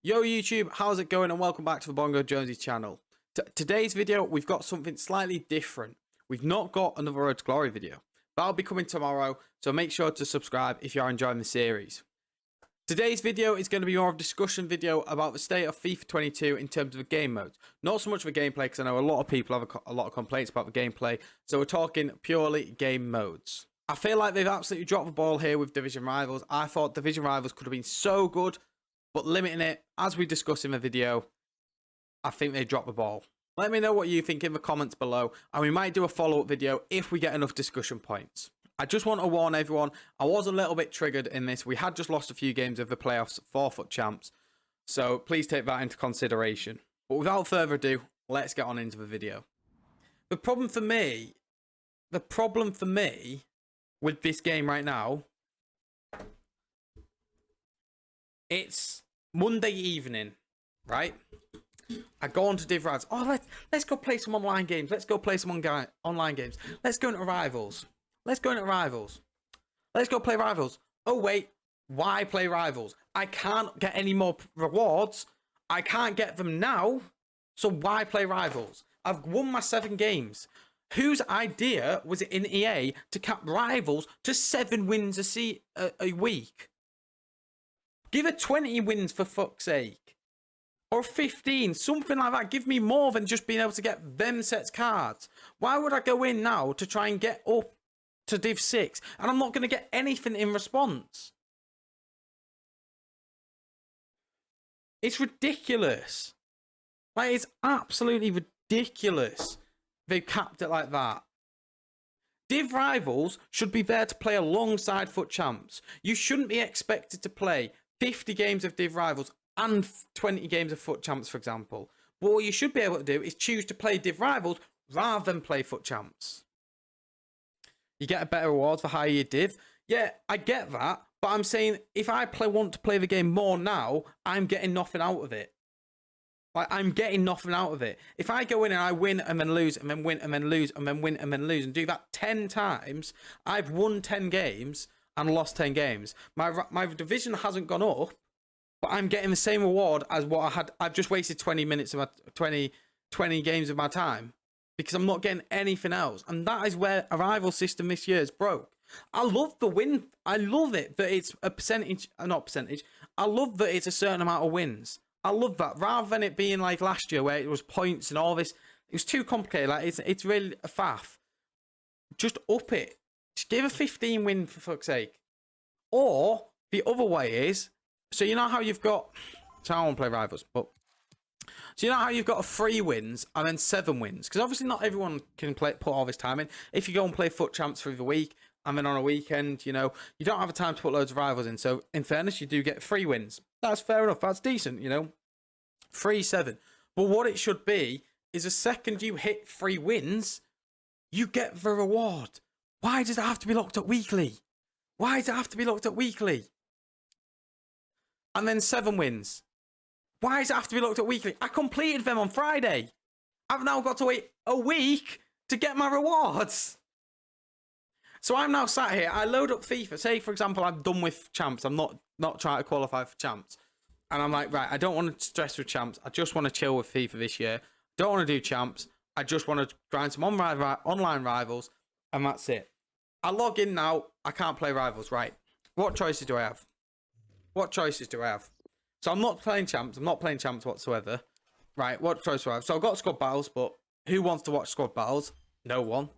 Yo YouTube, how's it going, and welcome back to the Bongo Jonesy's channel. Today's video, we've got something slightly different. We've not got another Road to Glory video. That'll be coming tomorrow, so make sure to subscribe if you are enjoying the series. Today's video is going to be more of a discussion video about the state of FIFA 22 in terms of the game modes. Not so much of the gameplay, because I know a lot of people have a lot of complaints about the gameplay, so we're talking purely game modes. I feel like they've absolutely dropped the ball here with Division Rivals. I thought Division Rivals could have been so good, but limiting it, as we discussed in the video, I think they dropped the ball. Let me know what you think in the comments below, and we might do a follow-up video if we get enough discussion points. I just want to warn everyone, I was a little bit triggered in this. We had just lost a few games of the playoffs, 4-foot champs, so please take that into consideration. But without further ado, let's get on into the video. The problem for me with this game right now, it's Monday evening, right? I go on to Div Rivals. Oh, let's go play some online games. Let's go play some online games. Let's go into Rivals. Let's go into Rivals. Let's go play Rivals. Oh, wait. Why play Rivals? I can't get any more rewards. I can't get them now. So why play Rivals? I've won my 7 games. Whose idea was it in EA to cap Rivals to 7 wins a week? Give her 20 wins for fuck's sake. Or 15, something like that. Give me more than just being able to get them sets cards. Why would I go in now to try and get up to Div 6 and I'm not going to get anything in response? It's ridiculous. Like, it's absolutely ridiculous they've capped it like that. Div Rivals should be there to play alongside FUT Champs. You shouldn't be expected to play 50 games of Div Rivals and 20 games of FUT Champs, for example. But what you should be able to do is choose to play Div Rivals rather than play FUT Champs. You get a better reward for higher year Div. Yeah, I get that. But I'm saying if I want to play the game more now, I'm getting nothing out of it. Like, I'm getting nothing out of it. If I go in and I win and then lose and then win and then lose and then win and then lose and do that 10 times, I've won 10 games and lost 10 games. My division hasn't gone up, but I'm getting the same reward as what I had. I've just wasted 20 minutes of my 20 games of my time because I'm not getting anything else. And that is where a rival system this year is broke. I love the win. I love it that it's a percentage, not percentage. I love that it's a certain amount of wins. I love that, rather than it being like last year where it was points and all this. It was too complicated. Like, it's really a faff. Just up it. Just give a 15 win for fuck's sake. Or the other way is, so you know how you've got, so I don't want to play Rivals, but so you know how you've got 3 wins and then 7 wins, because obviously not everyone can put all this time in. If you go and play FUT Champs through the week and then on a weekend, you know, you don't have the time to put loads of Rivals in. So in fairness, you do get 3 wins. That's fair enough. That's decent, you know. 3-7. But what it should be is the second you hit 3 wins, you get the reward. Why does it have to be locked up weekly? Why does it have to be locked up weekly? And then 7 wins. Why does it have to be locked up weekly? I completed them on Friday. I've now got to wait a week to get my rewards. So I'm now sat here. I load up FIFA. Say, for example, I'm done with champs. I'm not trying to qualify for champs. And I'm like, right, I don't want to stress with champs. I just want to chill with FIFA this year. Don't want to do champs. I just want to grind some online rivals. And that's it. I log in now. I can't play rivals, right? What choices do I have? What choices do I have? So I'm not playing champs. I'm not playing champs whatsoever. Right, what choice do I have? So I've got squad battles, but who wants to watch squad battles? No one.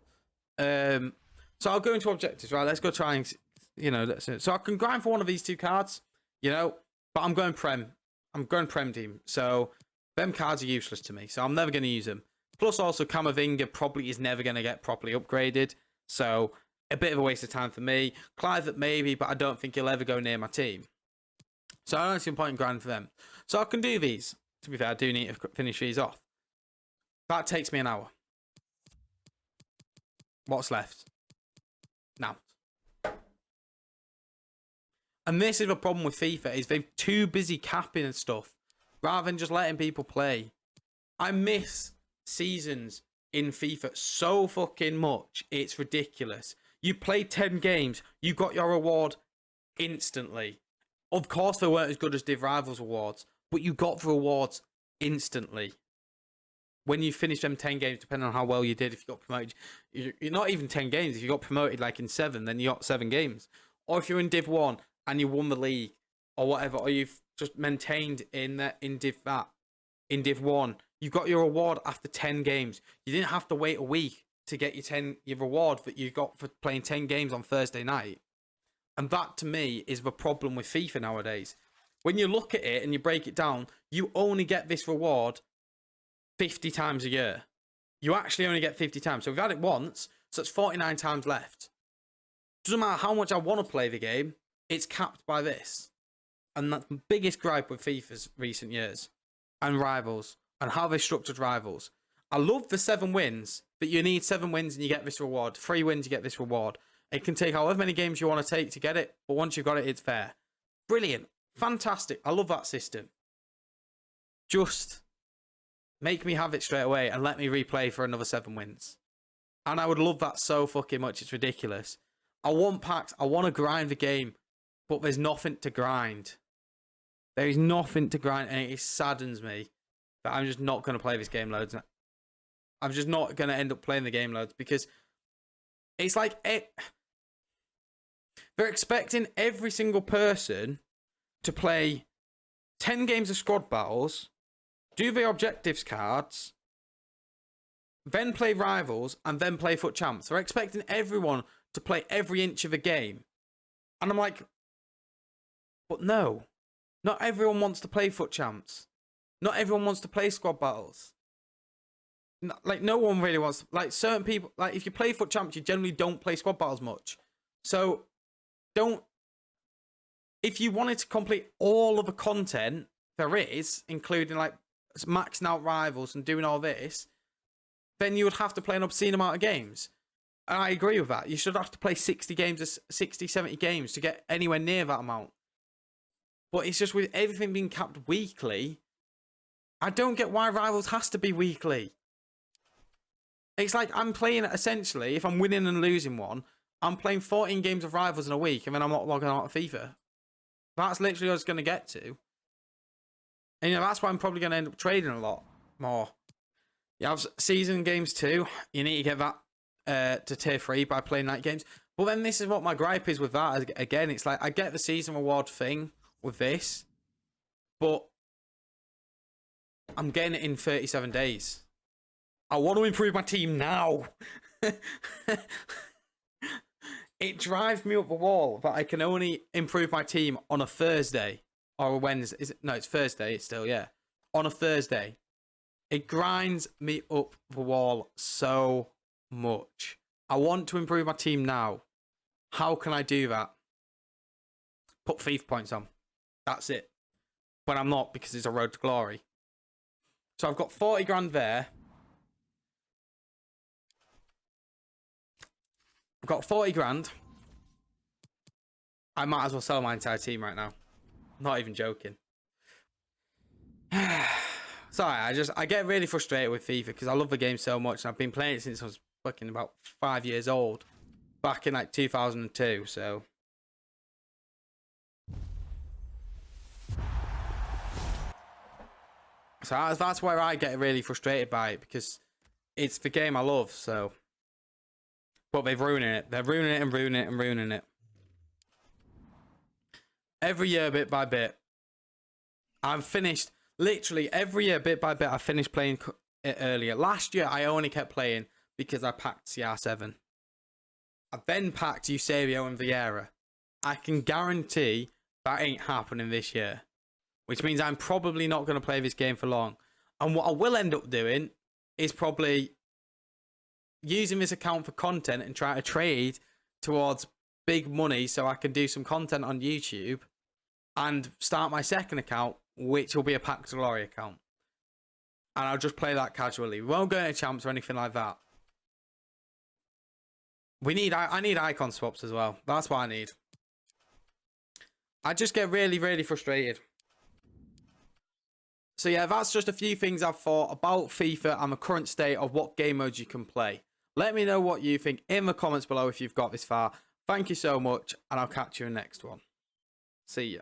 So I'll go into objectives, right? Let's go try and, you know, so I can grind for one of these 2 cards, you know, but I'm going Prem. I'm going Prem team. So them cards are useless to me. So I'm never going to use them. Plus also Camavinga probably is never going to get properly upgraded. So a bit of a waste of time for me. Clive maybe, but I don't think he'll ever go near my team. So I don't see a point in grinding for them. So I can do these. To be fair, I do need to finish these off. That takes me an hour. What's left? Now. And this is the problem with FIFA, is they're too busy capping and stuff rather than just letting people play. I miss seasons in FIFA so fucking much. It's ridiculous. You played 10 games, you got your reward instantly. Of course they weren't as good as Div Rivals rewards, but you got the rewards instantly. When you finish them 10 games, depending on how well you did, if you got promoted, you're not even 10 games. If you got promoted like in 7, then you got 7 games. Or if you're in Div 1 and you won the league or whatever, or you've just maintained in Div 1, you got your reward after 10 games. You didn't have to wait a week to get your reward that you got for playing 10 games on Thursday night. And that, to me, is the problem with FIFA nowadays. When you look at it and you break it down, you only get this reward 50 times a year. You actually only get 50 times. So we've had it once, so it's 49 times left. Doesn't matter how much I want to play the game, it's capped by this. And that's the biggest gripe with FIFA's recent years. And Rivals. And how they structured Rivals. I love the 7 wins, but you need 7 wins and you get this reward. 3 wins, you get this reward. It can take however many games you want to take to get it, but once you've got it, it's fair. Brilliant. Fantastic. I love that system. Just make me have it straight away and let me replay for another 7 wins. And I would love that so fucking much. It's ridiculous. I want packs. I want to grind the game, but there's nothing to grind. There is nothing to grind, and it saddens me that I'm just not going to play this game loads. I'm just not going to end up playing the game loads because it's like they're expecting every single person to play 10 games of squad battles, do the objectives cards, then play Rivals, and then play Foot Champs. They're expecting everyone to play every inch of a game. And I'm like, but no. Not everyone wants to play Foot Champs. Not everyone wants to play squad battles. Like, no one really wants to, like, certain people, like, if you play Foot Champs, you generally don't play squad battles much. So, if you wanted to complete all of the content there is, including, like, maxing out Rivals and doing all this, then you would have to play an obscene amount of games. And I agree with that. You should have to play 60 games, 60, 70 games to get anywhere near that amount. But it's just with everything being capped weekly, I don't get why Rivals has to be weekly. It's like I'm playing, essentially, if I'm winning and losing one, I'm playing 14 games of Rivals in a week and then I'm not logging out of FIFA. That's literally what it's going to get to. And you know, that's why I'm probably going to end up trading a lot more. You have season games too. You need to get that to tier 3 by playing night games. But then this is what my gripe is with that. Again, it's like I get the season reward thing with this, but I'm getting it in 37 days. I want to improve my team now. It drives me up the wall that I can only improve my team on a Thursday or a Wednesday. No, it's Thursday. It's still, yeah. On a Thursday. It grinds me up the wall so much. I want to improve my team now. How can I do that? Put FIFA points on. That's it. But I'm not, because it's a road to glory. So I've got 40 grand there. I've got 40 grand. I might as well sell my entire team right now. I'm not even joking. Sorry, I get really frustrated with FIFA because I love the game so much. And I've been playing it since I was fucking about 5 years old. Back in like 2002, so. So that's where I get really frustrated by it because it's the game I love, so. But they're ruining it. They're ruining it and ruining it and ruining it. Every year, bit by bit. I've finished, literally every year, bit by bit, I finished playing it earlier. Last year, I only kept playing because I packed CR7. I then packed Eusebio and Vieira. I can guarantee that ain't happening this year. Which means I'm probably not going to play this game for long. And what I will end up doing is probably using this account for content and try to trade towards big money so I can do some content on YouTube and start my second account, which will be a Pack to Glory account. And I'll just play that casually. We won't go into champs or anything like that. I need icon swaps as well. That's what I need. I just get really, really frustrated. So yeah, that's just a few things I've thought about FIFA and the current state of what game modes you can play. Let me know what you think in the comments below if you've got this far. Thank you so much, and I'll catch you in the next one. See ya.